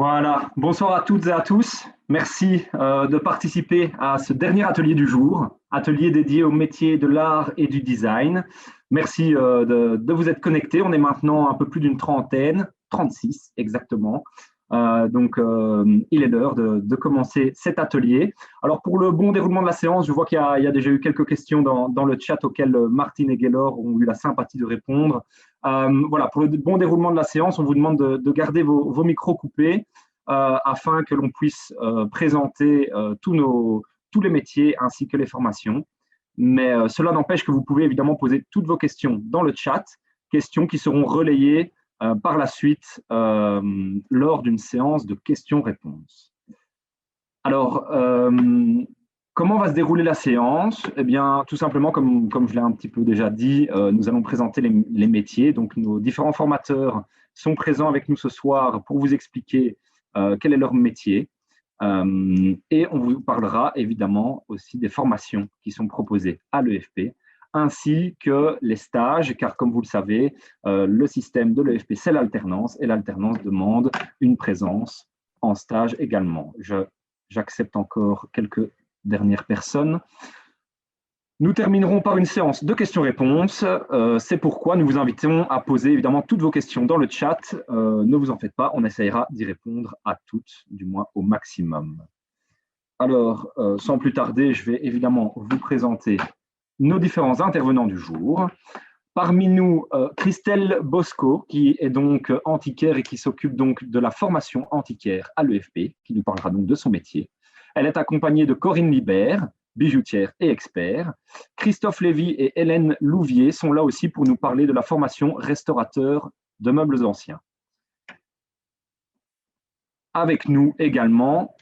Voilà, bonsoir à toutes et à tous. Merci de participer à ce dernier atelier du jour, atelier dédié au métier de l'art et du design. Merci de vous être connectés. On est maintenant un peu plus d'une trentaine, 36 exactement. Il est l'heure de commencer cet atelier. Alors pour le bon déroulement de la séance, je vois qu'il y a déjà eu quelques questions dans le chat auxquelles Martine et Gaylor ont eu la sympathie de répondre. Voilà, pour le bon déroulement de la séance, on vous demande de garder vos micros coupés afin que l'on puisse présenter tous les métiers ainsi que les formations. Mais cela n'empêche que vous pouvez évidemment poser toutes vos questions dans le chat, questions qui seront relayées par la suite lors d'une séance de questions-réponses. Alors, comment va se dérouler la séance? Eh bien, tout simplement, comme je l'ai un petit peu déjà dit, nous allons présenter les métiers. Donc, nos différents formateurs sont présents avec nous ce soir pour vous expliquer quel est leur métier. Et on vous parlera évidemment aussi des formations qui sont proposées à l'EFP, ainsi que les stages, car comme vous le savez, le système de l'EFP, c'est l'alternance, et l'alternance demande une présence en stage également. J'accepte encore quelques dernières personnes. Nous terminerons par une séance de questions-réponses. C'est pourquoi nous vous invitons à poser évidemment toutes vos questions dans le chat. Ne vous en faites pas, on essayera d'y répondre à toutes, du moins au maximum. Alors, sans plus tarder, je vais évidemment vous présenter nos différents intervenants du jour. Parmi nous, Christelle Bosco, qui est donc antiquaire et qui s'occupe donc de la formation antiquaire à l'EFP, qui nous parlera donc de son métier. Elle est accompagnée de Corinne Libert, bijoutière et expert. Christophe Lévy et Hélène Louvier sont là aussi pour nous parler de la formation restaurateur de meubles anciens. Avec nous également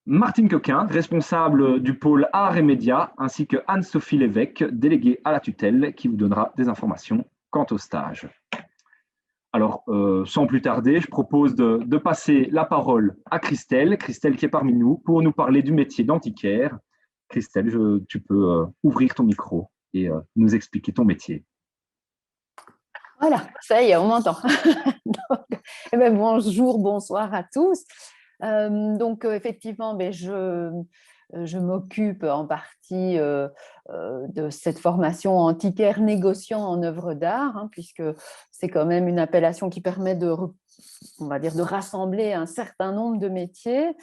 Martine Coquin, responsable du pôle Arts et Médias, ainsi que Anne-Sophie Lévesque, déléguée à la tutelle, qui vous donnera des informations quant au stage. Alors, sans plus tarder, je propose de passer la parole à Christelle qui est parmi nous, pour nous parler du métier d'antiquaire. Christelle, tu peux ouvrir ton micro et nous expliquer ton métier. Voilà, ça y est, on m'entend. Bonjour, bonsoir à tous. Effectivement, je m'occupe en partie de cette formation antiquaire négociant en œuvre d'art, hein, puisque c'est quand même une appellation qui permet on va dire, de rassembler un certain nombre de métiers.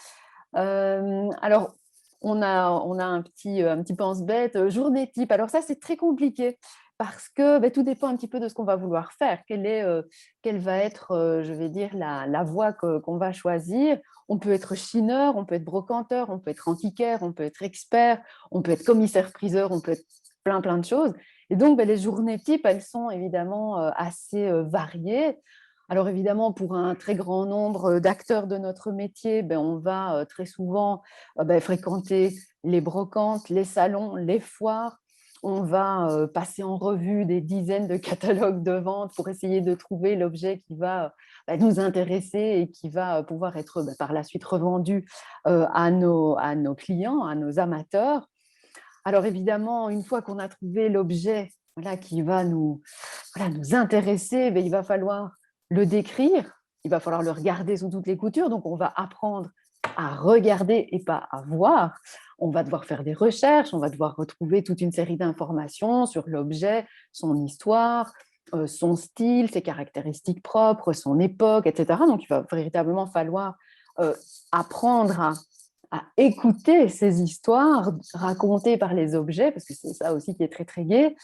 Alors, on a un petit pense-bête, journée type. Alors ça, c'est très compliqué parce que tout dépend un petit peu de ce qu'on va vouloir faire. Quelle va être, je vais dire, la voie qu'on va choisir. On peut être chineur, on peut être brocanteur, on peut être antiquaire, on peut être expert, on peut être commissaire-priseur, on peut être plein de choses. Et donc, les journées types, elles sont évidemment assez variées. Alors évidemment, pour un très grand nombre d'acteurs de notre métier, on va très souvent fréquenter les brocantes, les salons, les foires. On va passer en revue des dizaines de catalogues de vente pour essayer de trouver l'objet qui va nous intéresser et qui va pouvoir être par la suite revendu à nos clients, à nos amateurs. Alors évidemment, une fois qu'on a trouvé l'objet qui va nous intéresser, il va falloir le décrire, il va falloir le regarder sous toutes les coutures. Donc, on va apprendre à regarder et pas à voir. On va devoir faire des recherches, on va devoir retrouver toute une série d'informations sur l'objet, son histoire, son style, ses caractéristiques propres, son époque, etc. Donc, il va véritablement falloir apprendre à écouter ces histoires racontées par les objets, parce que c'est ça aussi qui est très gai.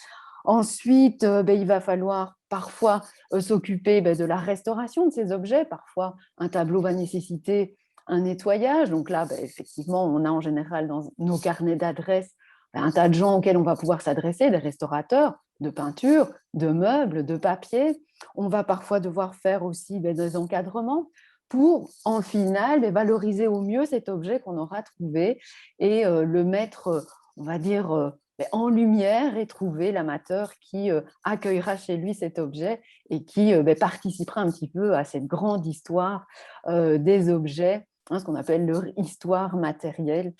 Ensuite, il va falloir parfois s'occuper de la restauration de ces objets. Parfois, un tableau va nécessiter un nettoyage. Donc là, effectivement, on a en général dans nos carnets d'adresses un tas de gens auxquels on va pouvoir s'adresser, des restaurateurs de peinture, de meubles, de papier. On va parfois devoir faire aussi des encadrements pour, en final, valoriser au mieux cet objet qu'on aura trouvé et le mettre, on va dire, en lumière et trouver l'amateur qui accueillera chez lui cet objet et qui participera un petit peu à cette grande histoire des objets, hein, ce qu'on appelle leur histoire matérielle,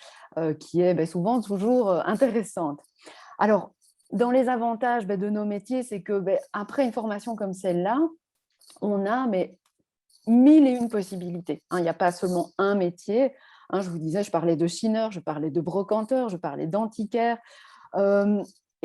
qui est souvent toujours intéressante. Alors, dans les avantages de nos métiers, c'est que après une formation comme celle-là, on a mille et une possibilités. Il n'y a pas seulement un métier. Je vous disais, je parlais de chineur, je parlais de brocanteur, je parlais d'antiquaire.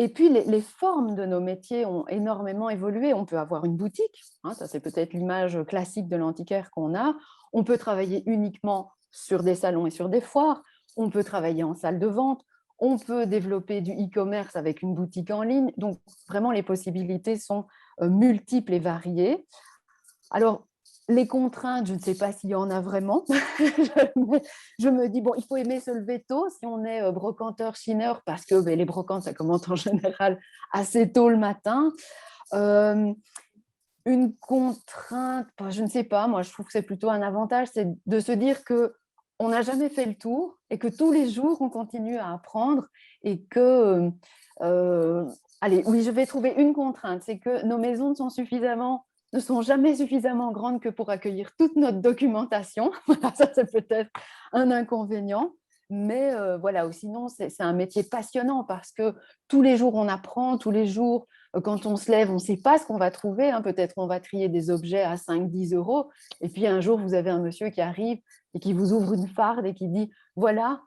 Et puis, les formes de nos métiers ont énormément évolué. On peut avoir une boutique, ça c'est peut-être l'image classique de l'antiquaire qu'on a. On peut travailler uniquement sur des salons et sur des foires. On peut travailler en salle de vente. On peut développer du e-commerce avec une boutique en ligne. Donc, vraiment, les possibilités sont multiples et variées. Alors, les contraintes, je ne sais pas s'il y en a vraiment. Je me dis, bon, il faut aimer se lever tôt si on est brocanteur, chineur, parce que les brocantes, ça commence en général assez tôt le matin. Une contrainte, je ne sais pas, moi je trouve que c'est plutôt un avantage, c'est de se dire qu'on n'a jamais fait le tour et que tous les jours, on continue à apprendre et que, allez, oui, je vais trouver une contrainte, c'est que nos maisons ne sont jamais suffisamment grandes que pour accueillir toute notre documentation. Voilà, ça c'est peut-être un inconvénient. Mais voilà, sinon, c'est un métier passionnant parce que tous les jours, on apprend, tous les jours, quand on se lève, on ne sait pas ce qu'on va trouver. Peut-être on va trier des objets à 5-10 euros. Et puis un jour, vous avez un monsieur qui arrive et qui vous ouvre une farde et qui dit, voilà,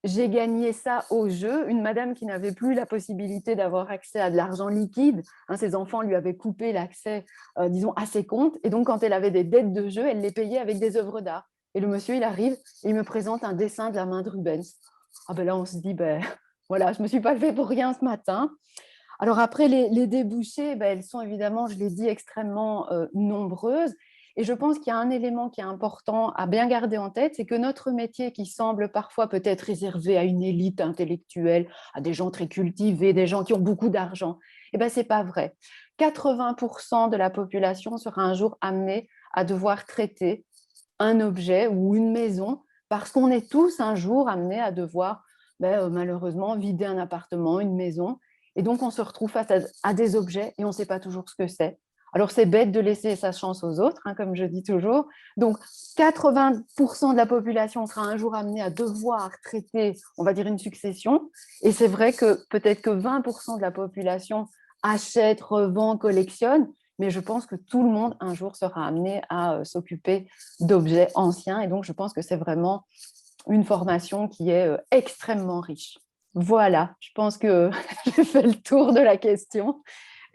j'ai gagné ça au jeu. Une madame qui n'avait plus la possibilité d'avoir accès à de l'argent liquide. Ses enfants lui avaient coupé l'accès, disons, à ses comptes. Et donc, quand elle avait des dettes de jeu, elle les payait avec des œuvres d'art. Et le monsieur, il arrive, il me présente un dessin de la main de Rubens. Là, on se dit, voilà, je ne me suis pas levée pour rien ce matin. Alors après, les débouchés, elles sont évidemment, je l'ai dit, extrêmement nombreuses. Et je pense qu'il y a un élément qui est important à bien garder en tête, c'est que notre métier qui semble parfois peut-être réservé à une élite intellectuelle, à des gens très cultivés, des gens qui ont beaucoup d'argent, ce n'est pas vrai. 80% de la population sera un jour amenée à devoir traiter un objet ou une maison parce qu'on est tous un jour amenés à devoir malheureusement vider un appartement, une maison. Et donc, on se retrouve face à des objets et on ne sait pas toujours ce que c'est. Alors, c'est bête de laisser sa chance aux autres, comme je dis toujours. Donc, 80% de la population sera un jour amenée à devoir traiter, on va dire, une succession. Et c'est vrai que peut-être que 20% de la population achète, revend, collectionne. Mais je pense que tout le monde, un jour, sera amené à s'occuper d'objets anciens. Et donc, je pense que c'est vraiment une formation qui est extrêmement riche. Voilà, je pense que j'ai fait le tour de la question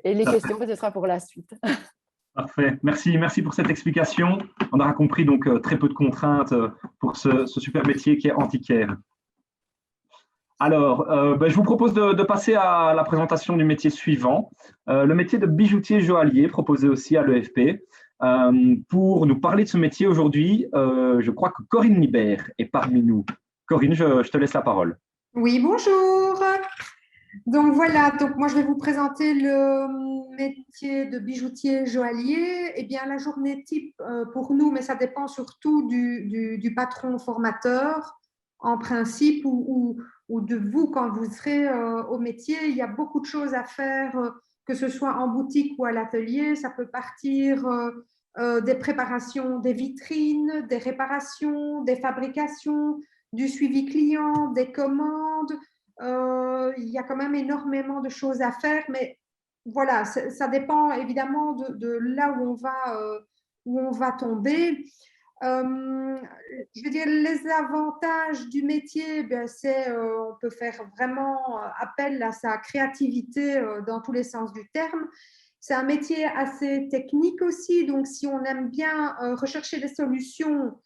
et les questions, ce sera pour la suite. Parfait. Merci pour cette explication. On aura compris donc très peu de contraintes pour ce super métier qui est antiquaire. Alors, je vous propose de passer à la présentation du métier suivant, le métier de bijoutier joaillier proposé aussi à l'EFP. Pour nous parler de ce métier aujourd'hui, je crois que Corinne Libert est parmi nous. Corinne, je te laisse la parole. Oui, bonjour. Donc voilà, moi je vais vous présenter le métier de bijoutier joaillier. Eh bien, la journée type pour nous, mais ça dépend surtout du patron formateur en principe ou de vous quand vous serez au métier. Il y a beaucoup de choses à faire, que ce soit en boutique ou à l'atelier. Ça peut partir des préparations, des vitrines, des réparations, des fabrications, du suivi client, des commandes. Il y a quand même énormément de choses à faire, mais voilà, ça dépend évidemment de là où on va tomber. Je veux dire, les avantages du métier, c'est on peut faire vraiment appel à sa créativité dans tous les sens du terme. C'est un métier assez technique aussi, donc si on aime bien rechercher des solutions,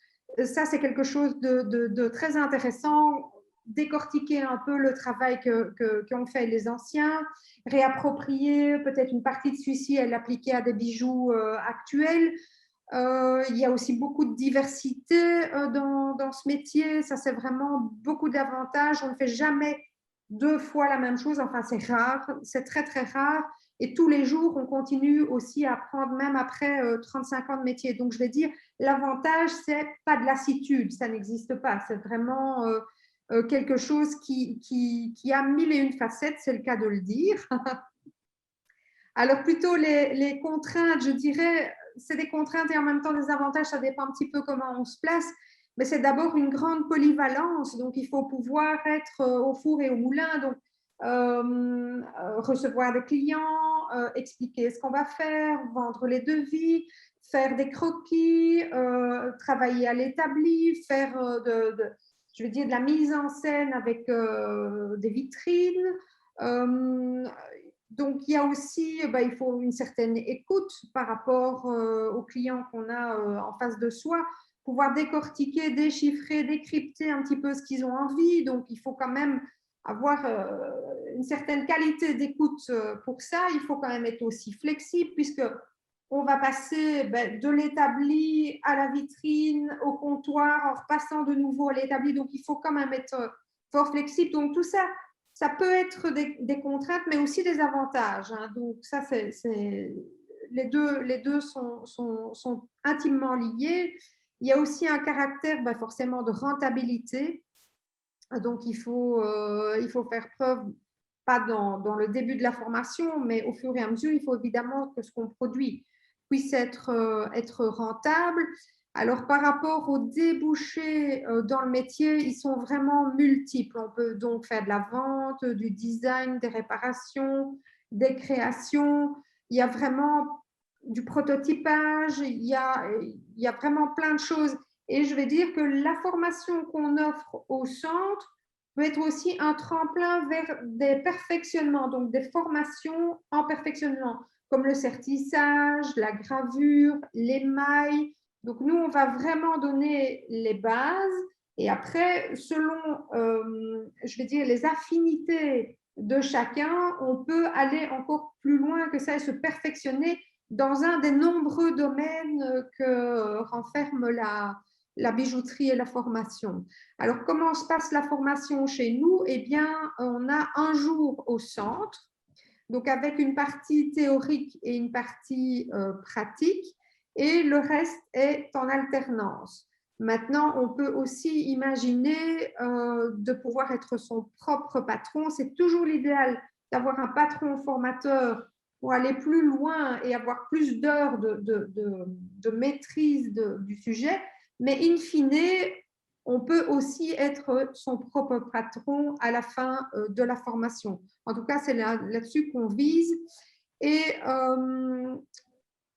ça c'est quelque chose de très intéressant, décortiquer un peu le travail qu'ont fait les anciens, réapproprier peut-être une partie de celui-ci et l'appliquer à des bijoux actuels. Il y a aussi beaucoup de diversité dans ce métier. Ça, c'est vraiment beaucoup d'avantages. On ne fait jamais deux fois la même chose. Enfin, c'est rare. C'est très, très rare. Et tous les jours, on continue aussi à apprendre, même après 35 ans de métier. Donc, je vais dire, l'avantage, c'est pas de lassitude. Ça n'existe pas. C'est vraiment quelque chose qui a mille et une facettes. C'est le cas de le dire. Alors, plutôt les contraintes, je dirais, c'est des contraintes et en même temps des avantages, ça dépend un petit peu comment on se place, mais c'est d'abord une grande polyvalence, donc il faut pouvoir être au four et au moulin, donc recevoir des clients, expliquer ce qu'on va faire, vendre les devis, faire des croquis, travailler à l'établi, faire je veux dire, de la mise en scène avec des vitrines. Donc, il y a aussi, il faut une certaine écoute par rapport aux clients qu'on a en face de soi, pouvoir décortiquer, déchiffrer, décrypter un petit peu ce qu'ils ont envie. Donc, il faut quand même avoir une certaine qualité d'écoute pour ça. Il faut quand même être aussi flexible puisque on va passer de l'établi à la vitrine, au comptoir, en repassant de nouveau à l'établi. Donc, il faut quand même être fort flexible. Donc, tout ça, ça peut être des contraintes, mais aussi des avantages. Hein. Donc, ça, les deux sont intimement liés. Il y a aussi un caractère forcément de rentabilité. Donc, il faut faire preuve, pas dans le début de la formation, mais au fur et à mesure, il faut évidemment que ce qu'on produit puisse être rentable. Alors, par rapport aux débouchés dans le métier, ils sont vraiment multiples. On peut donc faire de la vente, du design, des réparations, des créations. Il y a vraiment du prototypage, il y a vraiment plein de choses. Et je vais dire que la formation qu'on offre au centre peut être aussi un tremplin vers des perfectionnements, donc des formations en perfectionnement, comme le sertissage, la gravure, l'émail. Donc, nous, on va vraiment donner les bases et après, selon, je vais dire, les affinités de chacun, on peut aller encore plus loin que ça et se perfectionner dans un des nombreux domaines que renferme la bijouterie et la formation. Alors, comment se passe la formation chez nous? Eh bien, on a un jour au centre, donc avec une partie théorique et une partie pratique, et le reste est en alternance. Maintenant, on peut aussi imaginer de pouvoir être son propre patron. C'est toujours l'idéal d'avoir un patron formateur pour aller plus loin et avoir plus d'heures de maîtrise du sujet. Mais in fine, on peut aussi être son propre patron à la fin de la formation. En tout cas, c'est là-dessus qu'on vise. Et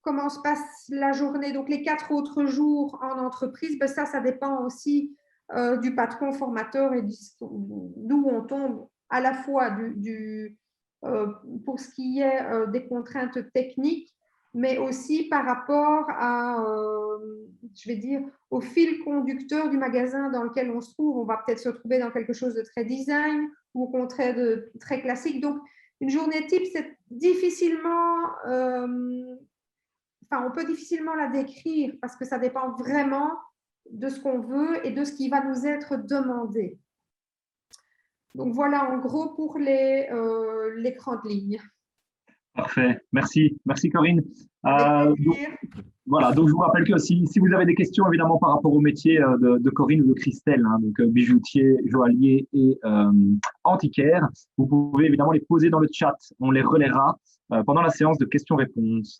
comment se passe la journée? Donc, les 4 autres jours en entreprise, ça dépend aussi du patron formateur et d'où on tombe à la fois pour ce qui est des contraintes techniques, mais aussi par rapport à, je vais dire, au fil conducteur du magasin dans lequel on se trouve. On va peut-être se retrouver dans quelque chose de très design ou au contraire de très classique. Donc, une journée type, c'est difficilement, on peut difficilement la décrire parce que ça dépend vraiment de ce qu'on veut et de ce qui va nous être demandé. Donc, voilà en gros pour les grandes lignes. Parfait, merci Corinne. Voilà, donc je vous rappelle que si vous avez des questions évidemment par rapport au métier de Corinne ou de Christelle, hein, donc bijoutier, joaillier et antiquaire, vous pouvez évidemment les poser dans le chat, on les relaiera pendant la séance de questions-réponses.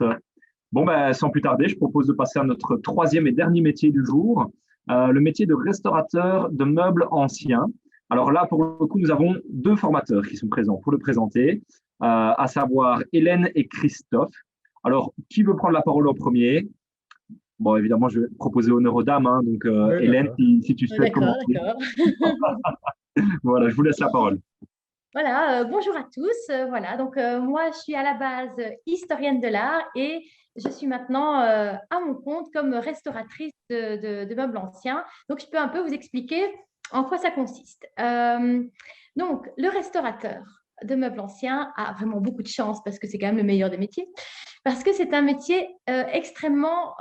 Bon, sans plus tarder, je propose de passer à notre troisième et dernier métier du jour, le métier de restaurateur de meubles anciens. Alors là, pour le coup, nous avons 2 formateurs qui sont présents pour le présenter, à savoir Hélène et Christophe. Alors, qui veut prendre la parole en premier? Bon, évidemment, je vais proposer honneur aux dames. Hein, donc, oui, Hélène, si tu souhaites commencer. D'accord. Voilà, je vous laisse la parole. Voilà, bonjour à tous. Voilà, donc moi, je suis à la base historienne de l'art et je suis maintenant à mon compte comme restauratrice de meubles anciens. Donc, je peux un peu vous expliquer en quoi ça consiste. Donc, le restaurateur de meubles anciens a vraiment beaucoup de chance parce que c'est quand même le meilleur des métiers, parce que c'est un métier extrêmement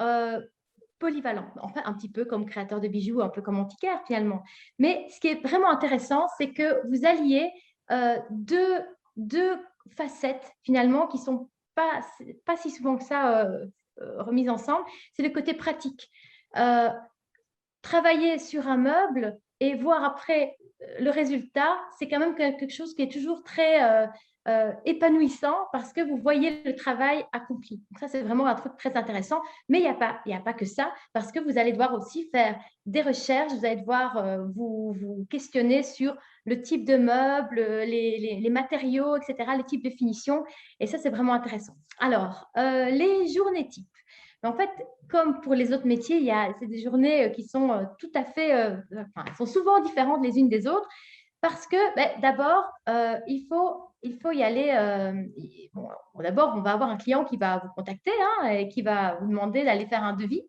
polyvalent, enfin un petit peu comme créateur de bijoux, un peu comme antiquaire finalement. Mais ce qui est vraiment intéressant, c'est que vous alliez deux facettes finalement qui ne sont pas si souvent que ça remises ensemble. C'est le côté pratique. Travailler sur un meuble et voir après le résultat, c'est quand même quelque chose qui est toujours très épanouissant parce que vous voyez le travail accompli. Donc ça, c'est vraiment un truc très intéressant. Mais il n'y a pas que ça, parce que vous allez devoir aussi faire des recherches, vous allez devoir vous questionner sur le type de meubles, les matériaux, etc., le type de finition. Et ça, c'est vraiment intéressant. Alors, les journées types. Mais en fait, comme pour les autres métiers, c'est des journées qui sont tout à fait, elles sont souvent différentes les unes des autres parce que d'abord, il faut y aller. Bon, d'abord, on va avoir un client qui va vous contacter et qui va vous demander d'aller faire un devis.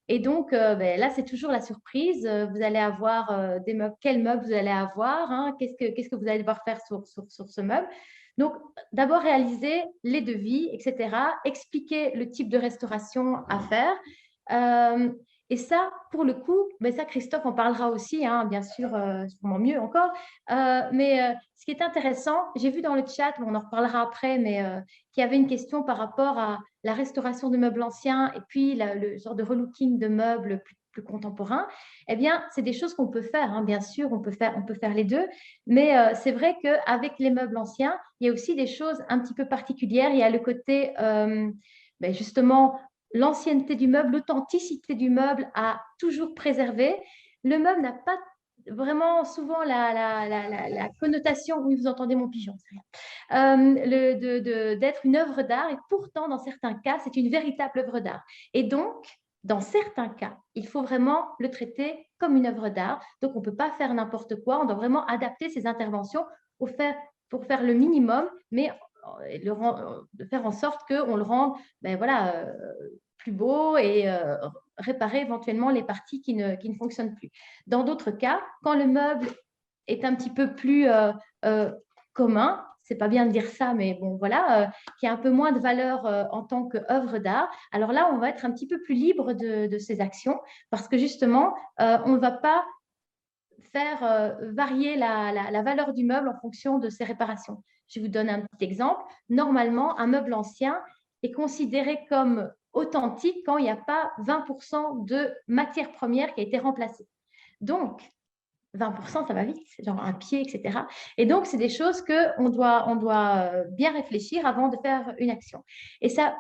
Et donc, là, c'est toujours la surprise. Vous allez avoir des meubles. Quel meuble vous allez avoir, qu'est-ce que vous allez devoir faire sur ce meuble? Donc, d'abord, réaliser les devis, etc. Expliquer le type de restauration à faire. Et ça, pour le coup, ça, Christophe en parlera aussi, bien sûr, sûrement mieux encore. Ce qui est intéressant, j'ai vu dans le chat, on en reparlera après, mais qu'il y avait une question par rapport à la restauration de meubles anciens et puis le genre de relooking de meubles plus contemporains. Eh bien, c'est des choses qu'on peut faire, bien sûr, on peut faire les deux. Mais c'est vrai qu'avec les meubles anciens, il y a aussi des choses un petit peu particulières. Il y a le côté, justement, l'ancienneté du meuble, l'authenticité du meuble à toujours préserver. Le meuble n'a pas vraiment souvent la connotation, oui, vous entendez mon pigeon, c'est rien, d'être une œuvre d'art, et pourtant, dans certains cas, c'est une véritable œuvre d'art. Et donc, dans certains cas, il faut vraiment le traiter comme une œuvre d'art. Donc, on ne peut pas faire n'importe quoi, on doit vraiment adapter ses interventions pour faire le minimum, mais de faire en sorte qu'on le rende plus beau et réparer éventuellement les parties qui ne fonctionnent plus. Dans d'autres cas, quand le meuble est un petit peu plus commun, c'est pas bien de dire ça, mais bon, voilà, qui a un peu moins de valeur en tant qu'œuvre d'art, alors là, on va être un petit peu plus libre de ses actions parce que justement, on ne va pas faire varier la valeur du meuble en fonction de ses réparations. Je vous donne un petit exemple. Normalement, un meuble ancien est considéré comme authentique quand il n'y a pas 20% de matière première qui a été remplacée. Donc, 20%, ça va vite, genre un pied, etc. Et donc, c'est des choses qu'on doit bien réfléchir avant de faire une action. Et ça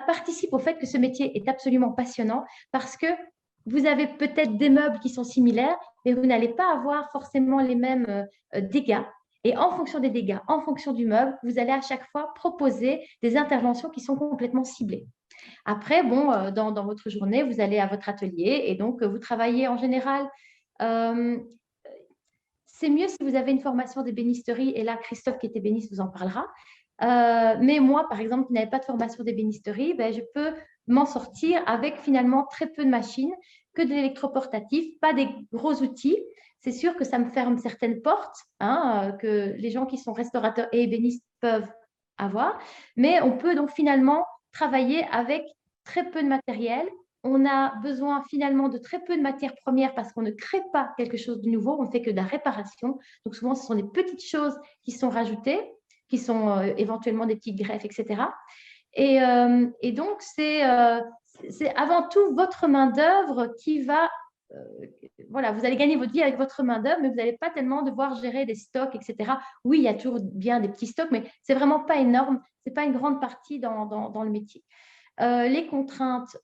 participe au fait que ce métier est absolument passionnant parce que vous avez peut-être des meubles qui sont similaires, mais vous n'allez pas avoir forcément les mêmes dégâts. Et en fonction des dégâts, en fonction du meuble, vous allez à chaque fois proposer des interventions qui sont complètement ciblées. Après, dans votre journée, vous allez à votre atelier et donc vous travaillez en général. C'est mieux si vous avez une formation d'ébénisterie, et là, Christophe, qui est ébéniste, vous en parlera. Mais moi, par exemple, qui n'avais pas de formation d'ébénisterie, je peux m'en sortir avec finalement très peu de machines, que de l'électroportatif, pas des gros outils. C'est sûr que ça me ferme certaines portes, que les gens qui sont restaurateurs et ébénistes peuvent avoir, mais on peut donc finalement travailler avec très peu de matériel. On a besoin finalement de très peu de matières premières parce qu'on ne crée pas quelque chose de nouveau, on ne fait que de la réparation. Donc souvent, ce sont des petites choses qui sont rajoutées, qui sont éventuellement des petites greffes, etc. Et donc, c'est avant tout votre main-d'œuvre qui va… voilà, vous allez gagner votre vie avec votre main-d'œuvre, mais vous n'allez pas tellement devoir gérer des stocks, etc. Oui, il y a toujours bien des petits stocks, mais ce n'est vraiment pas énorme, ce n'est pas une grande partie dans le métier. Les contraintes…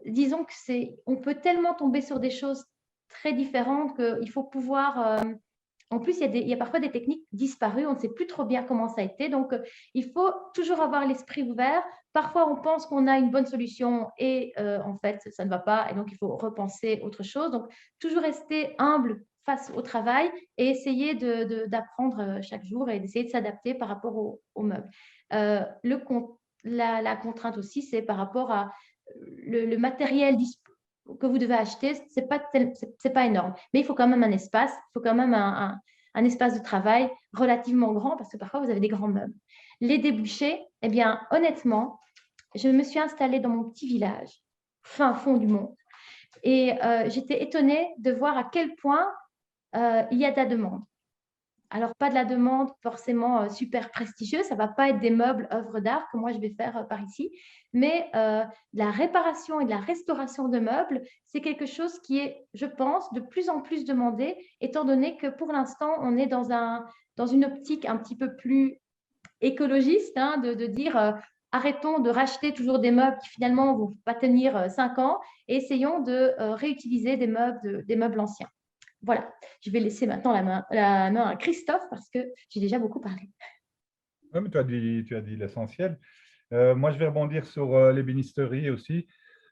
disons on peut tellement tomber sur des choses très différentes qu'il faut pouvoir… en plus, il y a parfois des techniques disparues, on ne sait plus trop bien comment ça a été. Donc, il faut toujours avoir l'esprit ouvert. Parfois, on pense qu'on a une bonne solution et en fait, ça ne va pas. Et donc, il faut repenser autre chose. Donc, toujours rester humble face au travail et essayer d'apprendre chaque jour et d'essayer de s'adapter par rapport au meuble. La contrainte aussi, c'est par rapport à le matériel que vous devez acheter, c'est pas énorme. Mais il faut quand même un espace, il faut quand même un espace de travail relativement grand parce que parfois, vous avez des grands meubles. Les débouchés, eh bien, honnêtement, je me suis installée dans mon petit village, fin fond du monde. Et j'étais étonnée de voir à quel point il y a de la demande. Alors, pas de la demande forcément super prestigieuse, ça ne va pas être des meubles œuvres d'art que moi je vais faire par ici, mais la réparation et de la restauration de meubles, c'est quelque chose qui est, je pense, de plus en plus demandé, étant donné que pour l'instant, on est dans une optique un petit peu plus écologiste, de dire arrêtons de racheter toujours des meubles qui finalement ne vont pas tenir 5 ans et essayons de réutiliser des meubles anciens. Voilà, je vais laisser maintenant la main à Christophe parce que j'ai déjà beaucoup parlé. Oui, mais tu as dit l'essentiel. Moi, je vais rebondir sur l'ébénisterie aussi.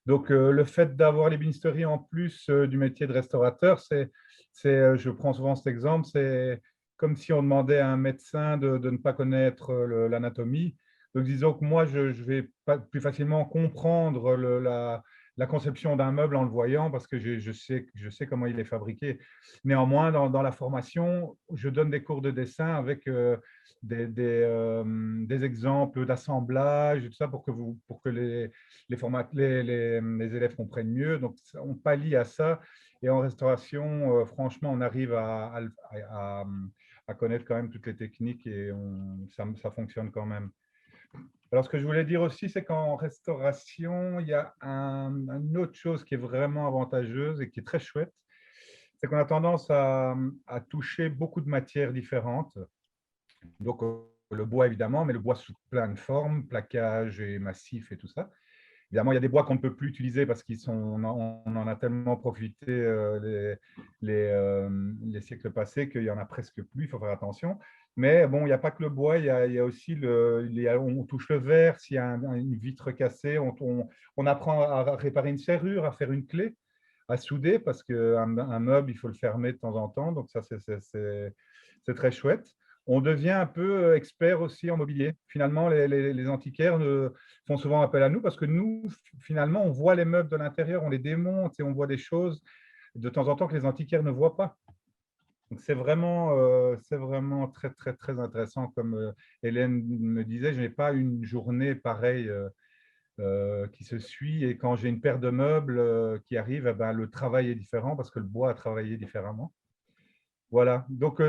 Donc, le fait d'avoir l'ébénisterie en plus du métier de restaurateur, je prends souvent cet exemple, c'est comme si on demandait à un médecin de ne pas connaître l'anatomie. Donc, disons que moi, je vais plus facilement comprendre la conception d'un meuble en le voyant parce que je sais comment il est fabriqué. Néanmoins, dans la formation, je donne des cours de dessin avec des exemples d'assemblage, tout ça pour que les élèves comprennent mieux. Donc, on pallie à ça. Et en restauration, franchement, on arrive à connaître quand même toutes les techniques et ça fonctionne quand même. Alors, ce que je voulais dire aussi, c'est qu'en restauration, il y a une autre chose qui est vraiment avantageuse et qui est très chouette, c'est qu'on a tendance à toucher beaucoup de matières différentes. Donc, le bois, évidemment, mais le bois sous plein de formes, plaquage et massif et tout ça. Évidemment, il y a des bois qu'on ne peut plus utiliser parce qu'on en a tellement profité les siècles passés qu'il n'y en a presque plus, il faut faire attention. Mais bon, il n'y a pas que le bois, il y a aussi on touche le verre, s'il y a une vitre cassée, on apprend à réparer une serrure, à faire une clé, à souder, parce qu'un meuble, il faut le fermer de temps en temps, donc ça, c'est très chouette. On devient un peu expert aussi en mobilier. Finalement, les antiquaires font souvent appel à nous parce que nous, finalement, on voit les meubles de l'intérieur, on les démonte et on voit des choses de temps en temps que les antiquaires ne voient pas. Donc, c'est vraiment très, très, très intéressant. Comme Hélène me disait, je n'ai pas une journée pareille qui se suit. Et quand j'ai une paire de meubles qui arrive, eh ben, le travail est différent parce que le bois a travaillé différemment. Voilà. Donc,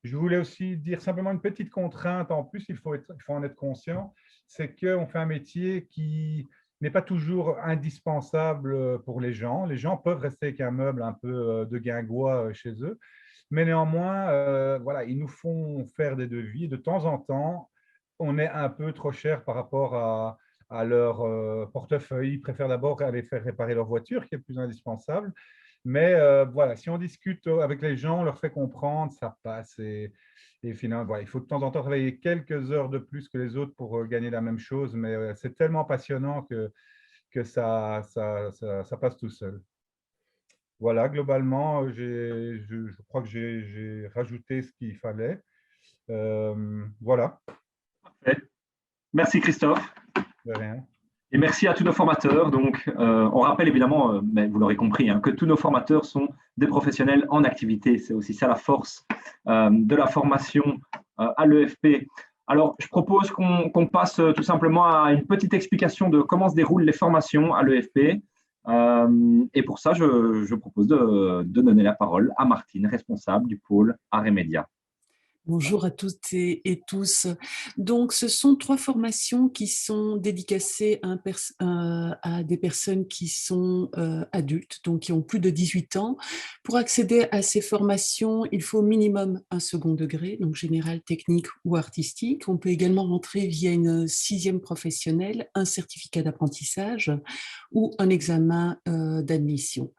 je voulais aussi dire simplement une petite contrainte en plus, il faut en être conscient, c'est qu'on fait un métier qui n'est pas toujours indispensable pour les gens. Les gens peuvent rester avec un meuble un peu de guingois chez eux, mais néanmoins, voilà, ils nous font faire des devis. De temps en temps, on est un peu trop cher par rapport à leur portefeuille. Ils préfèrent d'abord aller faire réparer leur voiture, qui est plus indispensable. Mais voilà, si on discute avec les gens, on leur fait comprendre, ça passe. Et finalement, voilà, il faut de temps en temps travailler quelques heures de plus que les autres pour gagner la même chose. Mais c'est tellement passionnant que ça passe tout seul. Voilà, globalement, je crois que j'ai rajouté ce qu'il fallait. Voilà. Merci Christophe. De rien. Et merci à tous nos formateurs. Donc, on rappelle évidemment, mais vous l'aurez compris, hein, que tous nos formateurs sont des professionnels en activité. C'est aussi ça la force de la formation à l'EFP. Alors, je propose qu'on passe tout simplement à une petite explication de comment se déroulent les formations à l'EFP. Et pour ça, je propose de donner la parole à Martine, responsable du pôle Arts et Médias. Bonjour à toutes et tous. Donc, ce sont 3 formations qui sont dédicacées à des personnes qui sont adultes, donc qui ont plus de 18 ans. Pour accéder à ces formations, il faut au minimum un second degré, donc général, technique ou artistique. On peut également rentrer via une 6e professionnelle, un certificat d'apprentissage ou un examen d'admission.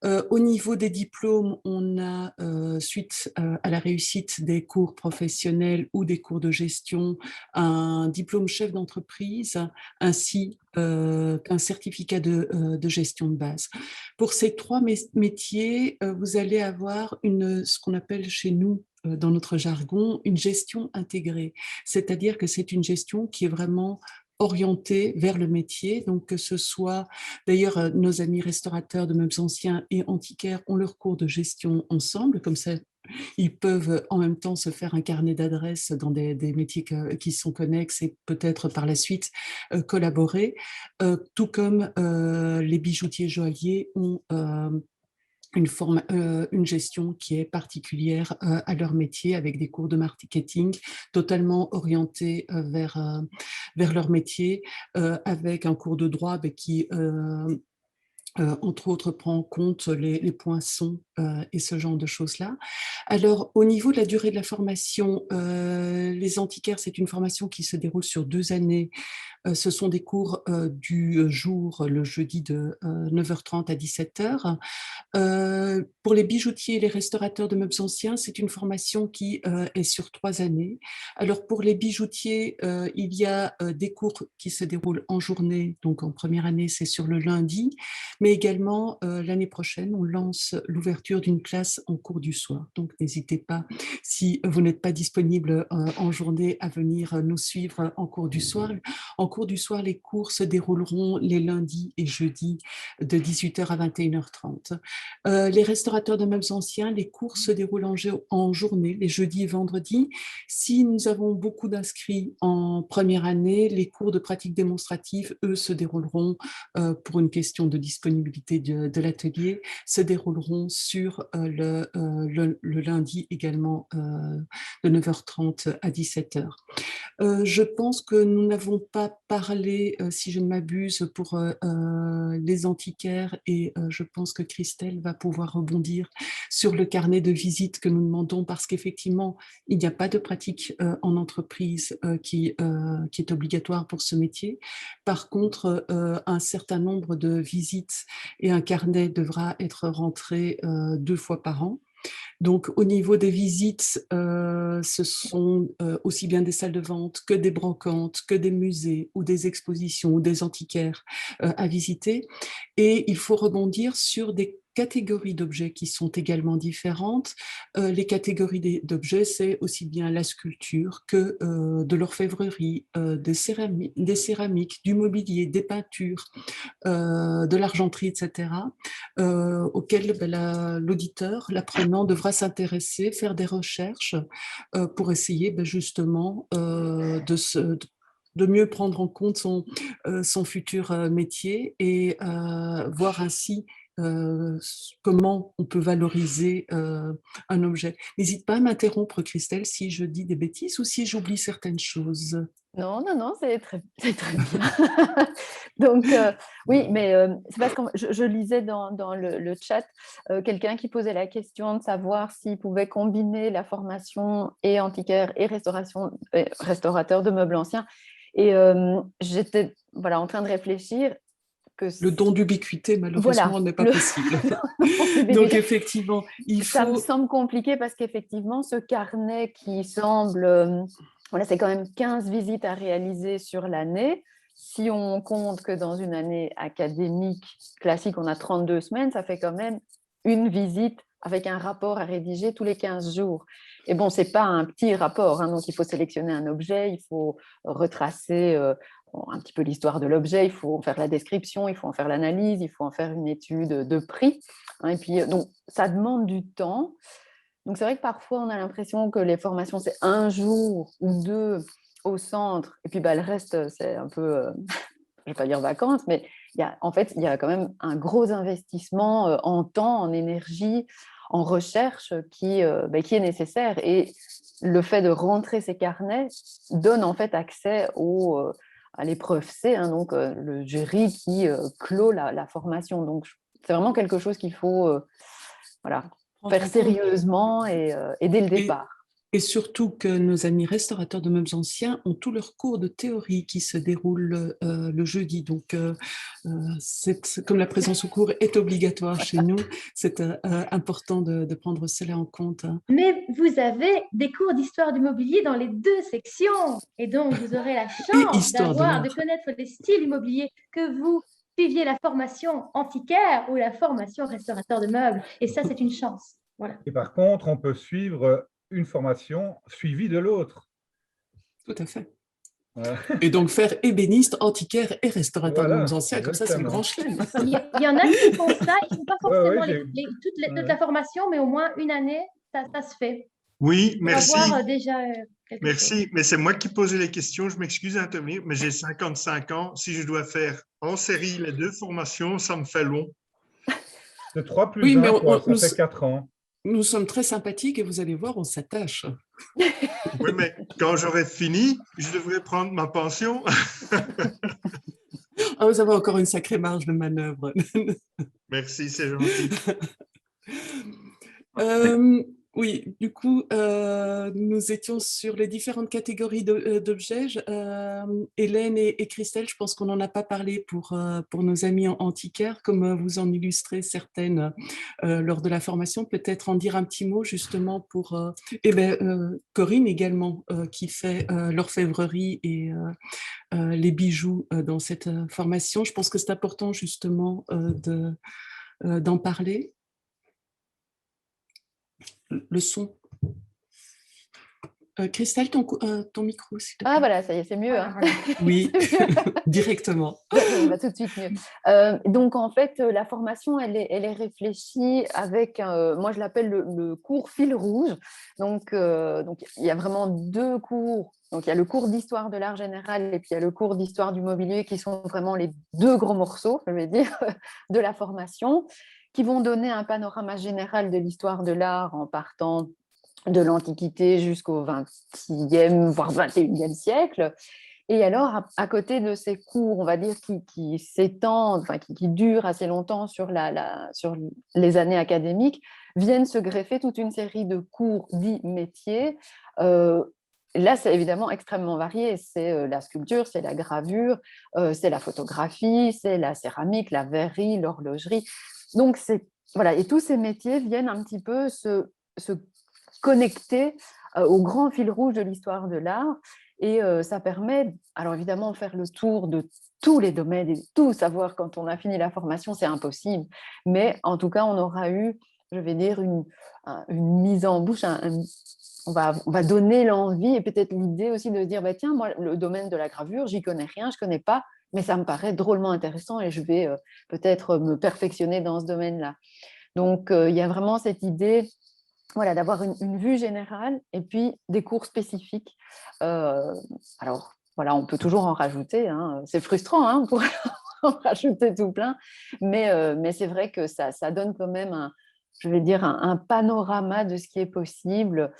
Au niveau des diplômes, on a, suite à la réussite des cours professionnels ou des cours de gestion, un diplôme chef d'entreprise ainsi qu'un certificat de gestion de base. Pour ces 3 métiers, vous allez avoir ce qu'on appelle chez nous, dans notre jargon, une gestion intégrée. C'est-à-dire que c'est une gestion qui est vraiment orientés vers le métier, donc que ce soit, d'ailleurs, nos amis restaurateurs de meubles anciens et antiquaires ont leur cours de gestion ensemble, comme ça, ils peuvent en même temps se faire un carnet d'adresses dans des métiers qui sont connexes et peut-être par la suite collaborer, tout comme les bijoutiers joailliers ont une gestion qui est particulière à leur métier, avec des cours de marketing totalement orientés vers leur métier, avec un cours de droit qui entre autres, prend en compte les poinçons et ce genre de choses-là. Alors, au niveau de la durée de la formation, les antiquaires, c'est une formation qui se déroule sur 2 années. Ce sont des cours du jour, le jeudi de 9h30 à 17h. Pour les bijoutiers et les restaurateurs de meubles anciens, c'est une formation qui est sur 3 années. Alors pour les bijoutiers, il y a des cours qui se déroulent en journée, donc en première année c'est sur le lundi, mais également l'année prochaine on lance l'ouverture d'une classe en cours du soir. Donc n'hésitez pas, si vous n'êtes pas disponible en journée, à venir nous suivre en cours du soir. En cours du soir, les cours se dérouleront les lundis et jeudis de 18h à 21h30. Les restaurateurs de meubles anciens, les cours se déroulent en journée, les jeudis et vendredis. Si nous avons beaucoup d'inscrits en première année, les cours de pratique démonstrative, eux, se dérouleront, pour une question de disponibilité de l'atelier, se dérouleront sur le lundi également de 9h30 à 17h. Je pense que nous n'avons pas parlé, si je ne m'abuse, pour les antiquaires, et je pense que Christelle va pouvoir rebondir sur le carnet de visite que nous demandons, parce qu'effectivement, il n'y a pas de pratique en entreprise qui est obligatoire pour ce métier. Par contre, un certain nombre de visites et un carnet devra être rentré 2 fois par an. Donc, au niveau des visites, ce sont aussi bien des salles de vente que des brocantes, que des musées ou des expositions ou des antiquaires à visiter. Et il faut rebondir sur des catégories d'objets qui sont également différentes. Les catégories d'objets, c'est aussi bien la sculpture que de l'orfèvrerie, des céramiques, du mobilier, des peintures, de l'argenterie, etc., auxquelles l'auditeur, l'apprenant, devra s'intéresser, faire des recherches pour essayer justement de mieux prendre en compte son futur métier, et voir ainsi comment on peut valoriser un objet. N'hésite pas à m'interrompre, Christelle, si je dis des bêtises ou si j'oublie certaines choses. Non, c'est très bien. Donc, oui, mais c'est parce que je lisais dans le chat quelqu'un qui posait la question de savoir s'il pouvait combiner la formation et antiquaire et restaurateur de meubles anciens. Et j'étais en train de réfléchir. Le don d'ubiquité, malheureusement, n'est pas possible. Donc, effectivement, Ça me semble compliqué parce qu'effectivement, ce carnet qui semble... c'est quand même 15 visites à réaliser sur l'année. Si on compte que dans une année académique classique, on a 32 semaines, ça fait quand même une visite avec un rapport à rédiger tous les 15 jours. Et bon, ce n'est pas un petit rapport, donc il faut sélectionner un objet, il faut retracer un petit peu l'histoire de l'objet, il faut en faire la description, il faut en faire l'analyse, il faut en faire une étude de prix. Et puis, donc, ça demande du temps. Donc, c'est vrai que parfois, on a l'impression que les formations, c'est 1 jour ou 2 au centre, et puis le reste, c'est un peu, je ne vais pas dire vacances, mais il y a quand même un gros investissement en temps, en énergie, en recherche qui est nécessaire. Et le fait de rentrer ces carnets donne en fait accès à l'épreuve C, donc le jury qui clôt la formation. Donc, c'est vraiment quelque chose qu'il faut faire sérieusement et dès le départ. Et surtout que nos amis restaurateurs de meubles anciens ont tous leurs cours de théorie qui se déroulent le jeudi. Donc, comme la présence au cours est obligatoire chez nous, c'est important de prendre cela en compte. Mais vous avez des cours d'histoire du mobilier dans les 2 sections. Et donc, vous aurez la chance de connaître les styles immobiliers, que vous suiviez la formation antiquaire ou la formation restaurateur de meubles. Et ça, c'est une chance. Voilà. Et par contre, on peut suivre une formation suivie de l'autre. Tout à fait. Et donc faire ébéniste, antiquaire et restaurateur de meubles anciens, comme ça, c'est le grand chelem. Il y en a qui font ça, ils ne font pas forcément toute la formation, mais au moins une année, ça se fait. Oui, merci. Merci, mais c'est moi qui posais les questions, je m'excuse d'intervenir, mais j'ai 55 ans, si je dois faire en série les 2 formations, ça me fait long. De 3 plus 1, ça fait 4 ans. Nous sommes très sympathiques et vous allez voir, on s'attache. Oui, mais quand j'aurai fini, je devrais prendre ma pension. Vous avez encore une sacrée marge de manœuvre. Merci, c'est gentil. Oui, du coup, nous étions sur les différentes catégories d'objets. Hélène et Christelle, je pense qu'on n'en a pas parlé pour nos amis antiquaires, comme vous en illustrez certaines lors de la formation. Peut-être en dire un petit mot justement pour Corinne également, qui fait l'orfèvrerie et les bijoux dans cette formation. Je pense que c'est important justement d'en parler. Le son. Christelle, ton micro, s'il te plaît. Ah voilà, ça y est, c'est mieux. Hein. Oui, directement. Va tout de suite mieux. Donc en fait, la formation, elle est réfléchie avec, moi je l'appelle le cours fil rouge. Donc il y a vraiment 2 cours. Donc il y a le cours d'histoire de l'art général et puis il y a le cours d'histoire du mobilier qui sont vraiment les 2 gros morceaux, je vais dire, de la formation, qui vont donner un panorama général de l'histoire de l'art en partant de l'Antiquité jusqu'au XXe, voire XXIe siècle. Et alors, à côté de ces cours, on va dire, qui s'étendent, enfin, qui durent assez longtemps sur les années académiques, viennent se greffer toute une série de cours dits métiers. Là, c'est évidemment extrêmement varié. C'est la sculpture, c'est la gravure, c'est la photographie, c'est la céramique, la verrerie, l'horlogerie. Donc, voilà. Et tous ces métiers viennent un petit peu se connecter au grand fil rouge de l'histoire de l'art. Et ça permet, alors évidemment, faire le tour de tous les domaines et tout savoir quand on a fini la formation, c'est impossible. Mais en tout cas, on aura eu, je vais dire, une mise en bouche, on va donner l'envie et peut-être l'idée aussi de se dire, bah, tiens, moi, le domaine de la gravure, j'y connais rien, je ne connais pas, mais ça me paraît drôlement intéressant et je vais peut-être me perfectionner dans ce domaine-là. Donc, il y a vraiment cette idée, voilà, d'avoir une vue générale et puis des cours spécifiques. Alors, voilà, on peut toujours en rajouter. Hein. C'est frustrant, hein, on pourrait en rajouter tout plein. Mais c'est vrai que ça donne quand même, je vais dire, un panorama de ce qui est possible.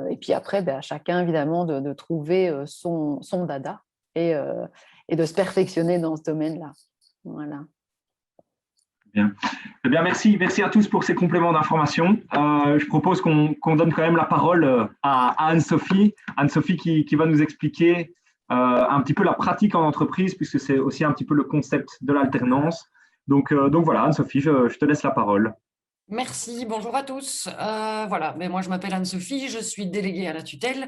Et puis après, à chacun, évidemment, de trouver son dada et de se perfectionner dans ce domaine-là. Voilà. Bien. Eh bien, merci à tous pour ces compléments d'information. Je propose qu'on donne quand même la parole à Anne-Sophie. Anne-Sophie qui va nous expliquer un petit peu la pratique en entreprise, puisque c'est aussi un petit peu le concept de l'alternance. Donc voilà, Anne-Sophie, je te laisse la parole. Merci, bonjour à tous. Voilà, moi je m'appelle Anne-Sophie, je suis déléguée à la tutelle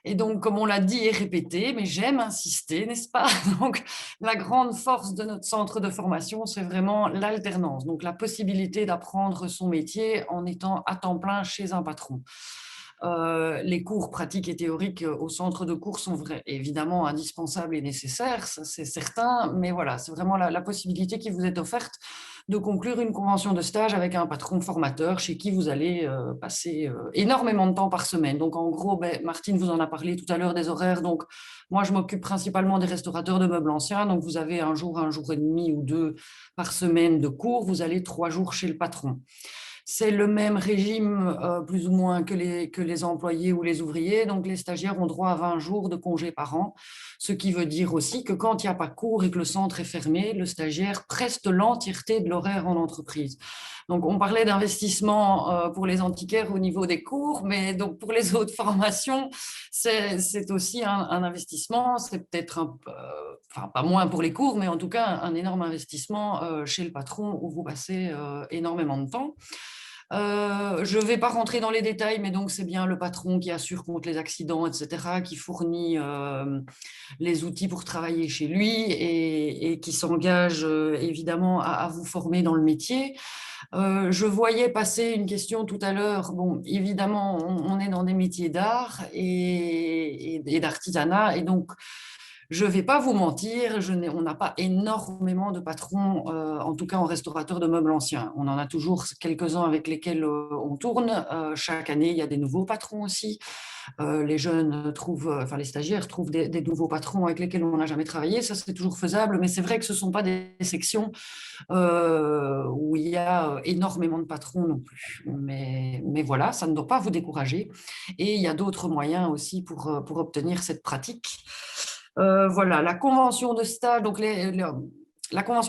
et donc comme on l'a dit et répété, mais j'aime insister, n'est-ce pas? Donc la grande force de notre centre de formation, c'est vraiment l'alternance, donc la possibilité d'apprendre son métier en étant à temps plein chez un patron. Les cours pratiques et théoriques au centre de cours sont évidemment indispensables et nécessaires, ça c'est certain, mais voilà, c'est vraiment la possibilité qui vous est offerte de conclure une convention de stage avec un patron formateur chez qui vous allez passer énormément de temps par semaine. Donc en gros, Martine vous en a parlé tout à l'heure des horaires, donc moi je m'occupe principalement des restaurateurs de meubles anciens, donc vous avez un jour et demi ou 2 par semaine de cours, vous allez 3 jours chez le patron. C'est le même régime plus ou moins que les employés ou les ouvriers. Donc, les stagiaires ont droit à 20 jours de congés par an, ce qui veut dire aussi que quand il n'y a pas cours et que le centre est fermé, le stagiaire preste l'entièreté de l'horaire en entreprise. Donc, on parlait d'investissement pour les antiquaires au niveau des cours, mais donc pour les autres formations, c'est aussi un investissement. C'est peut-être pas moins pour les cours, mais en tout cas un énorme investissement chez le patron où vous passez énormément de temps. Je ne vais pas rentrer dans les détails, mais donc c'est bien le patron qui assure contre les accidents, etc., qui fournit les outils pour travailler chez lui et qui s'engage évidemment à vous former dans le métier. Je voyais passer une question tout à l'heure. Bon, évidemment, on est dans des métiers d'art et d'artisanat, et donc je ne vais pas vous mentir, on n'a pas énormément de patrons, en tout cas en restaurateur de meubles anciens. On en a toujours quelques-uns avec lesquels on tourne. Chaque année, il y a des nouveaux patrons aussi. Les jeunes les stagiaires trouvent des nouveaux patrons avec lesquels on n'a jamais travaillé. Ça, c'est toujours faisable, mais c'est vrai que ce ne sont pas des sections où il y a énormément de patrons non plus. Mais voilà, ça ne doit pas vous décourager. Et il y a d'autres moyens aussi pour obtenir cette pratique. Voilà, la convention de stage, donc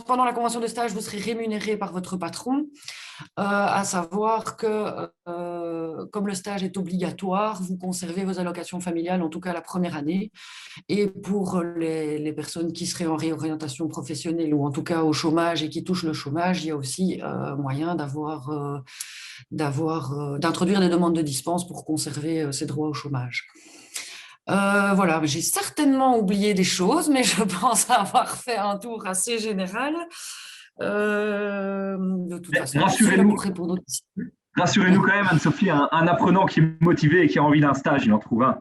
pendant la convention de stage, vous serez rémunéré par votre patron. à savoir que comme le stage est obligatoire, vous conservez vos allocations familiales, en tout cas la première année. Et pour les personnes qui seraient en réorientation professionnelle ou en tout cas au chômage et qui touchent le chômage, il y a aussi moyen d'introduire des demandes de dispense pour conserver ces droits au chômage. Voilà, j'ai certainement oublié des choses, mais je pense avoir fait un tour assez général. De toute façon, rassurez-nous, pour répondre aux questions. Rassurez-nous quand même, Anne-Sophie, un apprenant qui est motivé et qui a envie d'un stage, il en trouve un.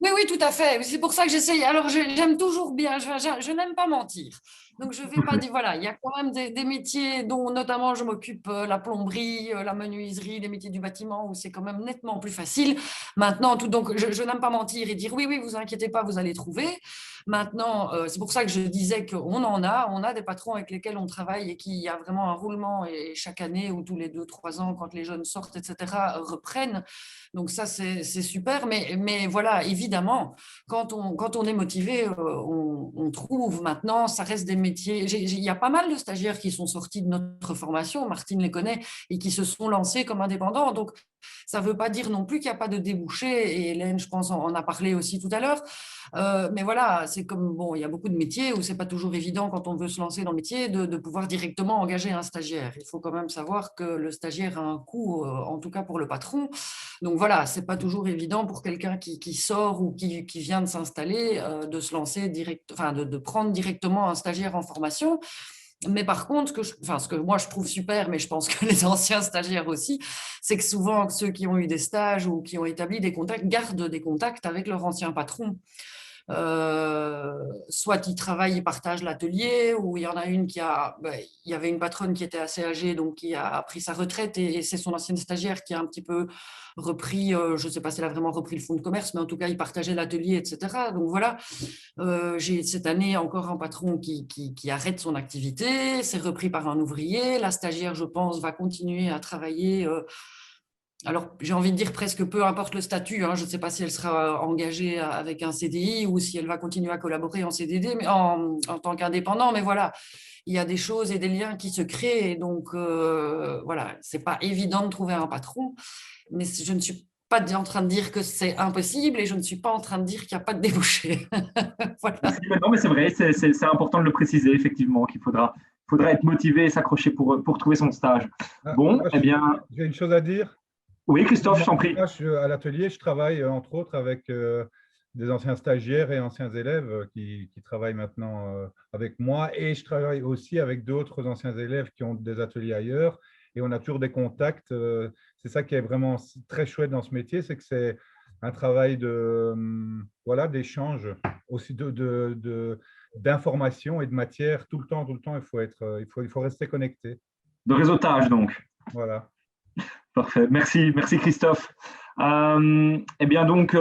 Oui, oui, tout à fait. C'est pour ça que j'essaye. Alors, j'aime toujours bien, je n'aime pas mentir. Donc, je ne vais pas dire, voilà, il y a quand même des métiers dont notamment je m'occupe, la plomberie, la menuiserie, les métiers du bâtiment, où c'est quand même nettement plus facile. Maintenant, donc, je n'aime pas mentir et dire, oui, oui, vous inquiétez pas, vous allez trouver. Maintenant, c'est pour ça que je disais qu'on on a des patrons avec lesquels on travaille et qu'il y a vraiment un roulement et chaque année ou tous les 2-3 ans, quand les jeunes sortent, etc., reprennent. Donc ça, c'est super. Mais voilà, évidemment, quand on est motivé, on trouve. Maintenant, ça reste des métiers. Il y a pas mal de stagiaires qui sont sortis de notre formation, Martine les connaît, et qui se sont lancés comme indépendants. Donc, ça ne veut pas dire non plus qu'il n'y a pas de débouchés. Et Hélène, je pense, en a parlé aussi tout à l'heure. Mais voilà, c'est comme, bon, il y a beaucoup de métiers où ce n'est pas toujours évident quand on veut se lancer dans le métier de pouvoir directement engager un stagiaire. Il faut quand même savoir que le stagiaire a un coût, en tout cas pour le patron. Donc voilà, ce n'est pas toujours évident pour quelqu'un qui sort ou qui vient de s'installer de se lancer de prendre directement un stagiaire en formation. Mais par contre, ce que moi je trouve super, mais je pense que les anciens stagiaires aussi, c'est que souvent ceux qui ont eu des stages ou qui ont établi des contacts gardent des contacts avec leur ancien patron. Soit ils travaillent, ils partagent l'atelier, ou il y en a une il y avait une patronne qui était assez âgée, donc qui a pris sa retraite, et c'est son ancienne stagiaire qui a un petit peu repris, je ne sais pas si elle a vraiment repris le fonds de commerce, mais en tout cas, ils partageaient l'atelier, etc. Donc voilà, j'ai cette année encore un patron qui arrête son activité, c'est repris par un ouvrier. La stagiaire, je pense, va continuer à travailler. Alors, j'ai envie de dire presque peu importe le statut, hein, je ne sais pas si elle sera engagée avec un CDI ou si elle va continuer à collaborer en CDD, mais en tant qu'indépendant, mais voilà, il y a des choses et des liens qui se créent, et donc voilà, ce n'est pas évident de trouver un patron, mais je ne suis pas en train de dire que c'est impossible et je ne suis pas en train de dire qu'il n'y a pas de débouché. Voilà. Non, mais c'est vrai, c'est important de le préciser, effectivement, qu'il faudra être motivé et s'accrocher pour trouver son stage. Bon, moi, eh bien… J'ai une chose à dire. Oui, Christophe, je t'en prie. Moi, à l'atelier, je travaille entre autres avec des anciens stagiaires et anciens élèves qui travaillent maintenant avec moi, et je travaille aussi avec d'autres anciens élèves qui ont des ateliers ailleurs, et on a toujours des contacts. C'est ça qui est vraiment très chouette dans ce métier, c'est que c'est un travail voilà, d'échange, aussi d'information et de matière tout le temps. Il faut rester connecté. De réseautage, donc. Voilà. Parfait. Merci Christophe. Eh bien donc,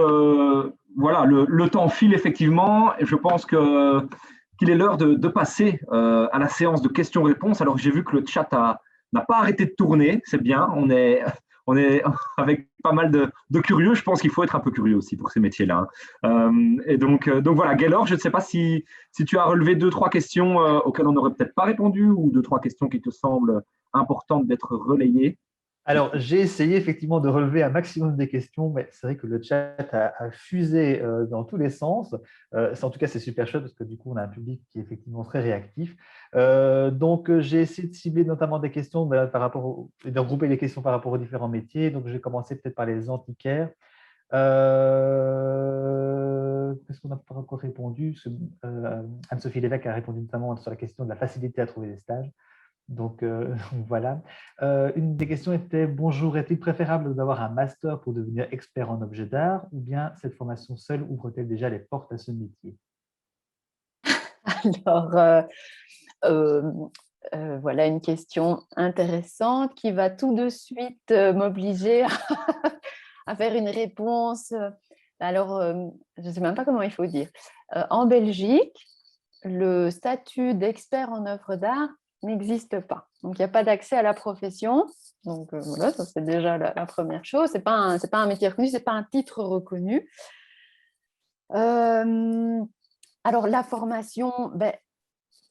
voilà, le temps file effectivement, et je pense qu'il est l'heure de passer à la séance de questions-réponses. Alors j'ai vu que le chat n'a pas arrêté de tourner, c'est bien, on est avec pas mal de curieux. Je pense qu'il faut être un peu curieux aussi pour ces métiers-là. Et donc voilà, Gaylor, je ne sais pas si tu as relevé 2-3 questions auxquelles on n'aurait peut-être pas répondu, ou 2-3 questions qui te semblent importantes d'être relayées. Alors, j'ai essayé effectivement de relever un maximum des questions, mais c'est vrai que le chat a fusé dans tous les sens. En tout cas, c'est super chouette parce que du coup, on a un public qui est effectivement très réactif. Donc, j'ai essayé de cibler notamment des questions de regrouper les questions par rapport aux différents métiers. Donc, je vais commencer peut-être par les antiquaires. Qu'est-ce qu'on n'a pas encore répondu? Anne-Sophie Lévesque a répondu notamment sur la question de la facilité à trouver des stages. Donc, voilà. Une des questions était: bonjour, est-il préférable d'avoir un master pour devenir expert en objets d'art, ou bien cette formation seule ouvre-t-elle déjà les portes à ce métier? Alors, voilà une question intéressante qui va tout de suite m'obliger à faire une réponse. Alors, je ne sais même pas comment il faut dire. En Belgique, le statut d'expert en œuvre d'art n'existe pas. Donc, il n'y a pas d'accès à la profession. Donc, voilà, ça c'est déjà la première chose. Ce n'est pas un métier reconnu, ce n'est pas un titre reconnu. Alors, la formation,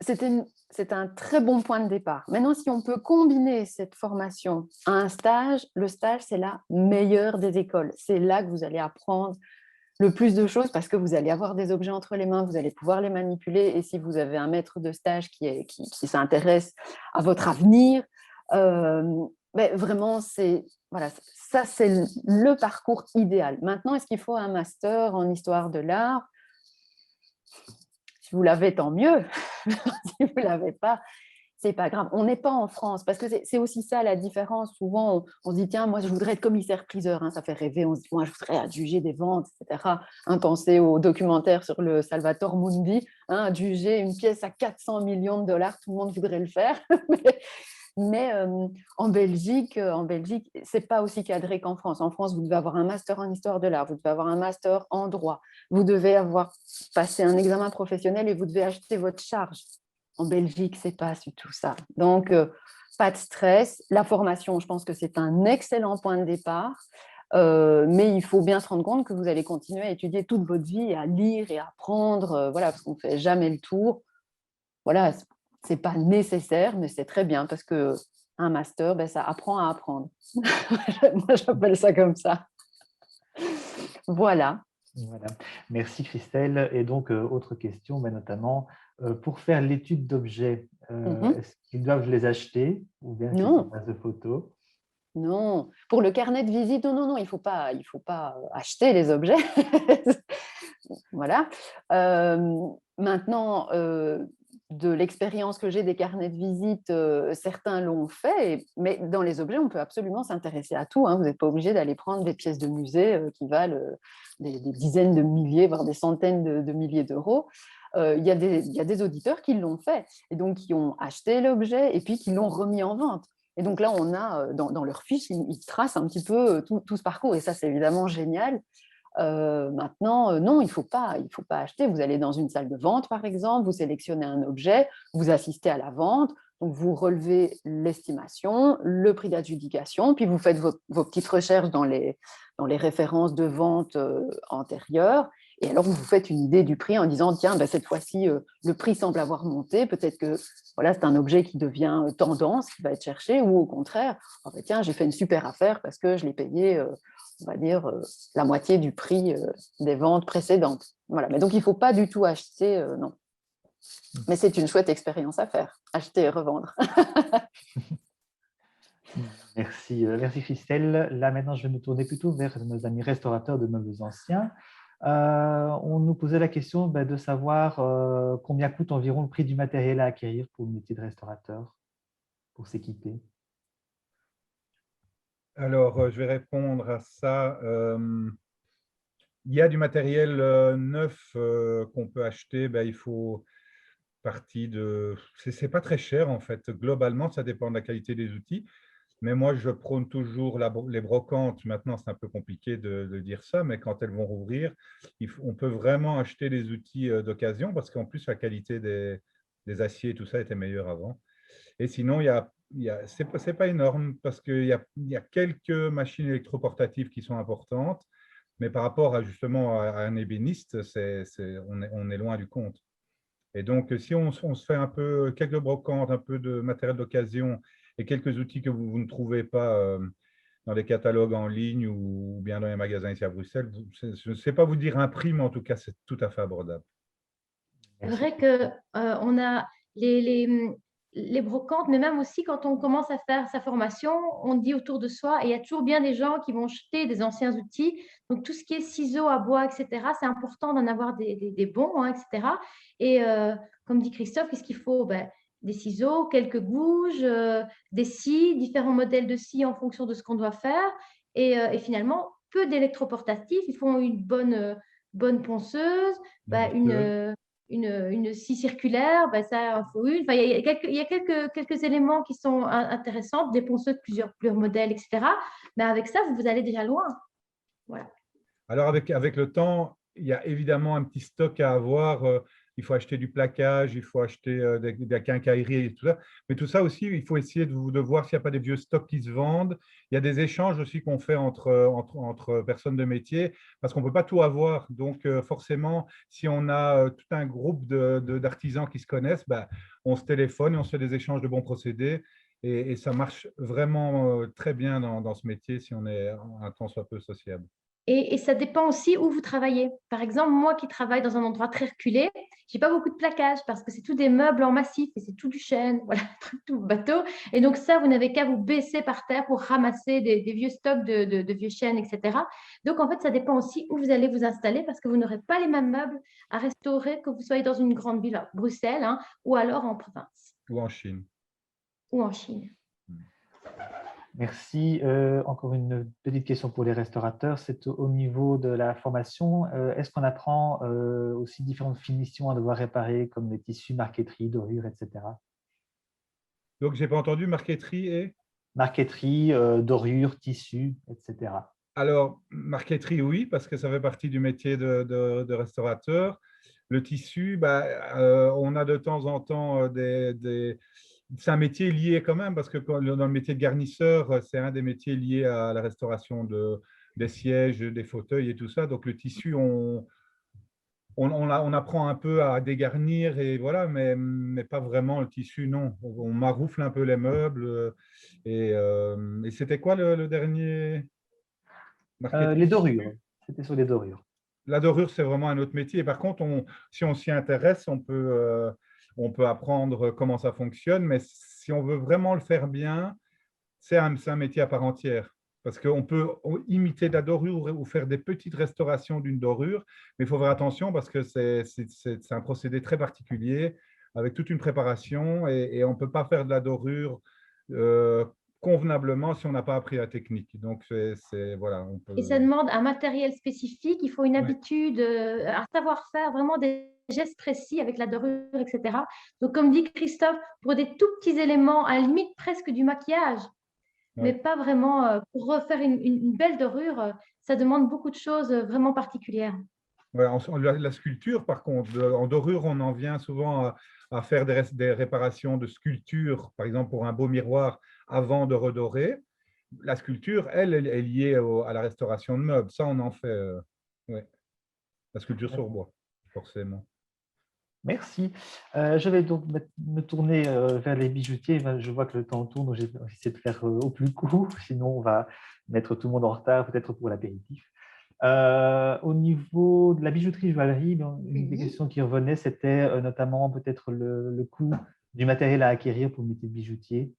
c'est un très bon point de départ. Maintenant, si on peut combiner cette formation à un stage, le stage, c'est la meilleure des écoles. C'est là que vous allez apprendre le plus de choses parce que vous allez avoir des objets entre les mains, vous allez pouvoir les manipuler. Et si vous avez un maître de stage qui s'intéresse à votre avenir, vraiment, voilà, ça, c'est le parcours idéal. Maintenant, est-ce qu'il faut un master en histoire de l'art? Si vous l'avez, tant mieux. Si vous ne l'avez pas, c'est pas grave. On n'est pas en France, parce que c'est aussi ça la différence. Souvent, on se dit, tiens, moi, je voudrais être commissaire-priseur. Ça fait rêver. On se dit, moi, je voudrais adjuger des ventes, etc. Pensez au documentaire sur le Salvatore Mundi. Adjuger une pièce à 400 millions de dollars, tout le monde voudrait le faire. Mais en Belgique, ce n'est pas aussi cadré qu'en France. En France, vous devez avoir un master en histoire de l'art, vous devez avoir un master en droit, vous devez avoir passé un examen professionnel et vous devez acheter votre charge. En Belgique, ce n'est pas du tout ça. Donc, pas de stress. La formation, je pense que c'est un excellent point de départ, mais il faut bien se rendre compte que vous allez continuer à étudier toute votre vie, à lire et à apprendre, voilà, parce qu'on ne fait jamais le tour. Voilà, ce n'est pas nécessaire, mais c'est très bien parce qu'un master, ça apprend à apprendre. Moi, j'appelle ça comme ça. Voilà. Voilà. Merci Christelle. Et donc, autre question, notamment, pour faire l'étude d'objets, est-ce qu'ils doivent les acheter ou bien Non. base de photos? Non. Pour le carnet de visite, non, il ne faut pas acheter les objets. Voilà. Maintenant, de l'expérience que j'ai des carnets de visite, certains l'ont fait, mais dans les objets, on peut absolument s'intéresser à tout. Vous n'êtes pas obligé d'aller prendre des pièces de musée qui valent des dizaines de milliers, voire des centaines de milliers d'euros. Il y a des auditeurs qui l'ont fait, et donc qui ont acheté l'objet et puis qui l'ont remis en vente. Et donc là, on a dans leur fiche, ils tracent un petit peu tout ce parcours, et ça, c'est évidemment génial. Maintenant, non, il ne faut pas acheter. Vous allez dans une salle de vente, par exemple, vous sélectionnez un objet, vous assistez à la vente, donc vous relevez l'estimation, le prix d'adjudication, puis vous faites vos petites recherches dans les références de vente antérieures, et alors vous vous faites une idée du prix en disant, tiens, cette fois-ci, le prix semble avoir monté, peut-être que voilà, c'est un objet qui devient tendance, qui va être cherché, ou au contraire, tiens, j'ai fait une super affaire parce que je l'ai payé on va dire, la moitié du prix des ventes précédentes. Voilà. Mais donc, il ne faut pas du tout acheter, non. Mais c'est une chouette expérience à faire, acheter et revendre. Merci Christelle. Là, maintenant, je vais me tourner plutôt vers nos amis restaurateurs de meubles anciens. On nous posait la question de savoir combien coûte environ le prix du matériel à acquérir pour le métier de restaurateur, pour s'équiper. Alors, je vais répondre à ça. Il y a du matériel neuf qu'on peut acheter. Il faut partie de… C'est pas très cher, en fait. Globalement, ça dépend de la qualité des outils. Mais moi, je prône toujours les brocantes. Maintenant, c'est un peu compliqué de dire ça, mais quand elles vont rouvrir, on peut vraiment acheter des outils d'occasion parce qu'en plus, la qualité des aciers et tout ça était meilleure avant. Et sinon, c'est pas énorme parce qu'il y a quelques machines électroportatives qui sont importantes, mais par rapport justement à un ébéniste, on est loin du compte. Et donc, si on se fait un peu quelques brocantes, un peu de matériel d'occasion et quelques outils que vous ne trouvez pas dans les catalogues en ligne ou bien dans les magasins ici à Bruxelles, je ne sais pas vous dire un prix, mais en tout cas, c'est tout à fait abordable. C'est vrai qu'on a les brocantes, mais même aussi quand on commence à faire sa formation, on dit autour de soi, et il y a toujours bien des gens qui vont jeter des anciens outils. Donc, tout ce qui est ciseaux à bois, etc., c'est important d'en avoir des bons, etc. Et comme dit Christophe, qu'est-ce qu'il faut? Des ciseaux, quelques gouges, des scies, différents modèles de scies en fonction de ce qu'on doit faire. Et finalement, peu d'électroportatifs. Il faut une bonne ponceuse, une scie circulaire, ça en faut une. Il y a quelques éléments qui sont intéressants, des ponceuses, plusieurs modèles, etc. Mais avec ça, vous allez déjà loin. Voilà. Alors, avec le temps, il y a évidemment un petit stock à avoir il faut acheter du plaquage, il faut acheter de la quincaillerie et tout ça. Mais tout ça aussi, il faut essayer de voir s'il n'y a pas des vieux stocks qui se vendent. Il y a des échanges aussi qu'on fait entre personnes de métier, parce qu'on ne peut pas tout avoir. Donc, forcément, si on a tout un groupe d'artisans qui se connaissent, ben, on se téléphone et on se fait des échanges de bons procédés. Et ça marche vraiment très bien dans ce métier si on est un tant soit peu sociable. Et ça dépend aussi où vous travaillez. Par exemple, moi qui travaille dans un endroit très reculé, j'ai pas beaucoup de plaquage parce que c'est tout des meubles en massif et c'est tout du chêne, voilà, tout bateau. Et donc ça, vous n'avez qu'à vous baisser par terre pour ramasser des vieux stocks de vieux chênes, etc. Donc en fait, ça dépend aussi où vous allez vous installer parce que vous n'aurez pas les mêmes meubles à restaurer que vous soyez dans une grande ville, Bruxelles, hein, ou alors en province. Ou en Chine. Ou en Chine. Merci. Encore une petite question pour les restaurateurs. C'est au niveau de la formation. Est-ce qu'on apprend aussi différentes finitions à devoir réparer, comme les tissus, marqueterie, dorure, etc. Donc, je n'ai pas entendu marqueterie et… Marqueterie, dorure, tissu, etc. Alors, marqueterie, oui, parce que ça fait partie du métier de restaurateur. Le tissu, bah, on a de temps en temps c'est un métier lié quand même, parce que dans le métier de garnisseur, c'est un des métiers liés à la restauration des sièges, des fauteuils et tout ça. Donc, le tissu, on apprend un peu à dégarnir, et voilà, mais pas vraiment le tissu, non. On maroufle un peu les meubles. Et c'était quoi le dernier marketing? Les dorures. C'était sur les dorures. La dorure, c'est vraiment un autre métier. Par contre, si on s'y intéresse, on peut apprendre comment ça fonctionne, mais si on veut vraiment le faire bien, c'est un métier à part entière. Parce qu'on peut imiter de la dorure ou faire des petites restaurations d'une dorure, mais il faut faire attention parce que c'est un procédé très particulier avec toute une préparation, et on ne peut pas faire de la dorure convenablement si on n'a pas appris la technique. Donc, voilà, on peut… Et ça demande un matériel spécifique, il faut une habitude, un savoir-faire, vraiment des gestes précis avec la dorure, etc. Donc, comme dit Christophe, pour des tout petits éléments, à la limite presque du maquillage, mais pas vraiment pour refaire une belle dorure, ça demande beaucoup de choses vraiment particulières. Ouais, la sculpture, par contre, en dorure, on en vient souvent à faire des réparations de sculpture, par exemple pour un beau miroir, avant de redorer. La sculpture, elle est liée à la restauration de meubles. Ça, on en fait, ouais. La sculpture sur bois, forcément. Merci. Je vais donc me tourner vers les bijoutiers. Je vois que le temps tourne, donc j'essaie de faire au plus court, sinon on va mettre tout le monde en retard, peut-être pour l'apéritif. Au niveau de la bijouterie joaillerie, une des questions qui revenait, c'était notamment peut-être le coût du matériel à acquérir pour le métier de bijoutier.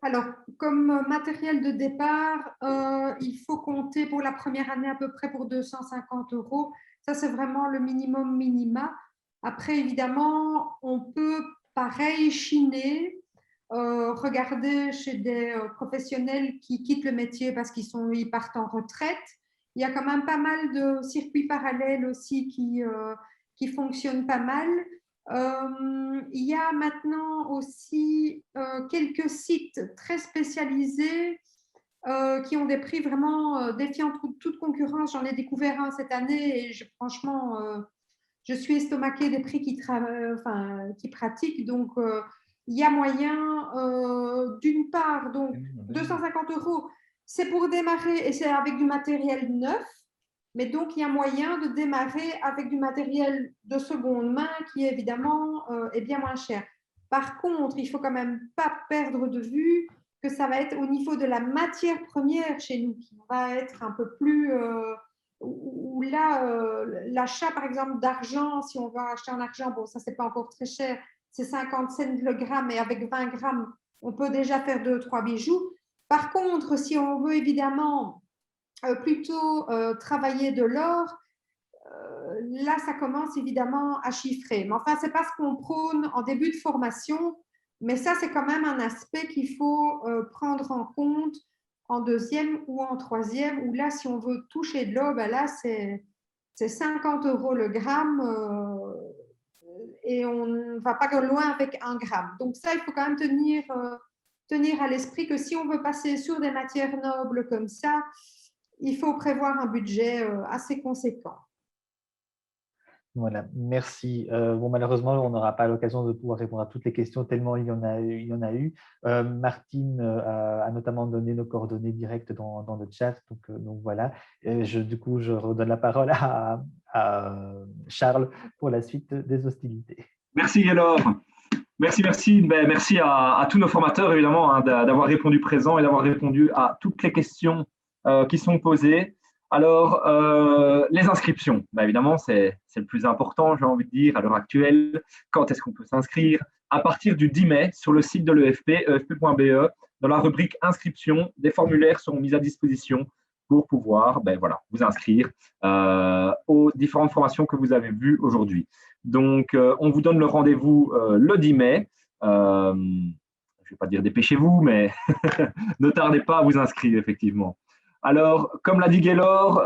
Alors, comme matériel de départ, il faut compter pour la première année à peu près pour 250 €. Ça, c'est vraiment le minimum minima. Après, évidemment, on peut, pareil, chiner, regarder chez des professionnels qui quittent le métier parce qu'ils partent en retraite. Il y a quand même pas mal de circuits parallèles aussi qui fonctionnent pas mal. Il y a maintenant aussi quelques sites très spécialisés qui ont des prix vraiment défiant toute concurrence. J'en ai découvert un cette année et franchement, je suis estomaquée des prix qui pratiquent. Donc, il y a moyen, d'une part, donc 250 €, c'est pour démarrer et c'est avec du matériel neuf. Mais donc, il y a moyen de démarrer avec du matériel de seconde main qui, évidemment, est bien moins cher. Par contre, il ne faut quand même pas perdre de vue que ça va être au niveau de la matière première chez nous qui va être un peu plus… où là, l'achat, par exemple, d'argent, si on va acheter en argent, bon, ça, ce n'est pas encore très cher, c'est 50 cents le gramme, et avec 20 grammes, on peut déjà faire 2-3 bijoux. Par contre, si on veut évidemment plutôt travailler de l'or, là, ça commence évidemment à chiffrer. Mais enfin, ce n'est pas ce qu'on prône en début de formation, mais ça, c'est quand même un aspect qu'il faut prendre en compte en deuxième ou en troisième, où là, si on veut toucher de l'or, ben là, c'est 50 € le gramme et on ne va pas loin avec 1 gramme. Donc ça, il faut quand même tenir à l'esprit que si on veut passer sur des matières nobles comme ça, il faut prévoir un budget assez conséquent. Voilà, merci. Bon, malheureusement, on n'aura pas l'occasion de pouvoir répondre à toutes les questions, tellement il y en a eu. Martine a notamment donné nos coordonnées directes dans le chat, donc voilà. Du coup, je redonne la parole à Charles pour la suite des hostilités. Merci, Gaylor. Merci. Ben, merci à tous nos formateurs, évidemment, hein, d'avoir répondu présent et d'avoir répondu à toutes les questions qui sont posées. Alors, les inscriptions, ben, évidemment, c'est le plus important, j'ai envie de dire, à l'heure actuelle. Quand est-ce qu'on peut s'inscrire? À partir du 10 mai, sur le site de l'EFP, efp.be, dans la rubrique inscription, des formulaires seront mis à disposition pour pouvoir voilà, vous inscrire aux différentes formations que vous avez vues aujourd'hui. Donc, on vous donne le rendez-vous le 10 mai. Je ne vais pas dire dépêchez-vous, mais ne tardez pas à vous inscrire, effectivement. Alors, comme l'a dit Gaylor,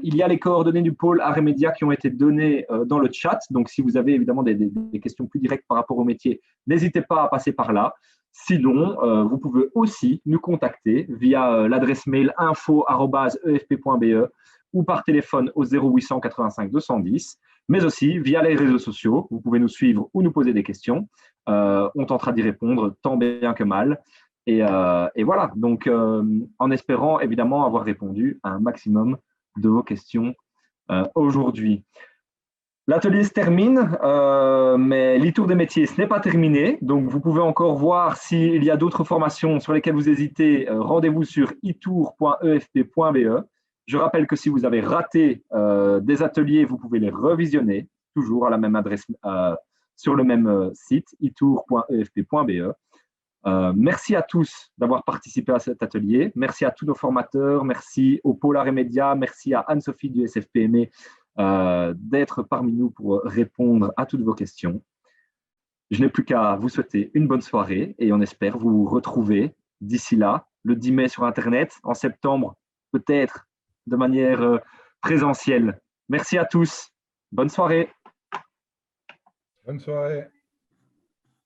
il y a les coordonnées du pôle Arts et Médias qui ont été données dans le chat. Donc, si vous avez évidemment des questions plus directes par rapport au métier, n'hésitez pas à passer par là. Sinon, vous pouvez aussi nous contacter via l'adresse mail info@efp.be ou par téléphone au 0800 85 210, mais aussi via les réseaux sociaux. Vous pouvez nous suivre ou nous poser des questions. On tentera d'y répondre tant bien que mal. Et voilà, donc en espérant évidemment avoir répondu à un maximum de vos questions aujourd'hui. L'atelier se termine, mais l'e-tour des métiers, ce n'est pas terminé. Donc, vous pouvez encore voir s'il y a d'autres formations sur lesquelles vous hésitez. Rendez-vous sur itour.efp.be. Je rappelle que si vous avez raté des ateliers, vous pouvez les revisionner, toujours à la même adresse, sur le même site, itour.efp.be. Merci à tous d'avoir participé à cet atelier. Merci à tous nos formateurs. Merci au pôle Arts et Médias. Merci à Anne-Sophie du SFPME d'être parmi nous pour répondre à toutes vos questions. Je n'ai plus qu'à vous souhaiter une bonne soirée et on espère vous retrouver d'ici là, le 10 mai sur Internet, en septembre, peut-être de manière présentielle. Merci à tous. Bonne soirée. Bonne soirée.